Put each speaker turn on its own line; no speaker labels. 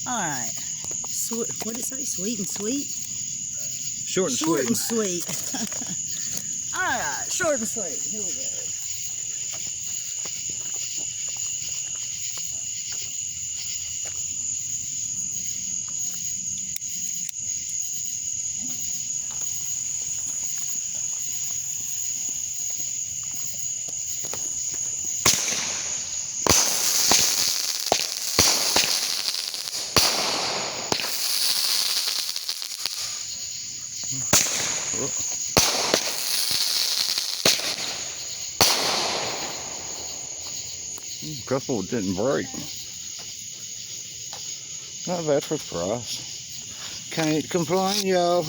All right. What did it say? Sweet and sweet?
Short and
Short
sweet.
and sweet. All right. Short and sweet. Here we go.
A couple didn't break. Not bad for the price. Can't complain, y'all.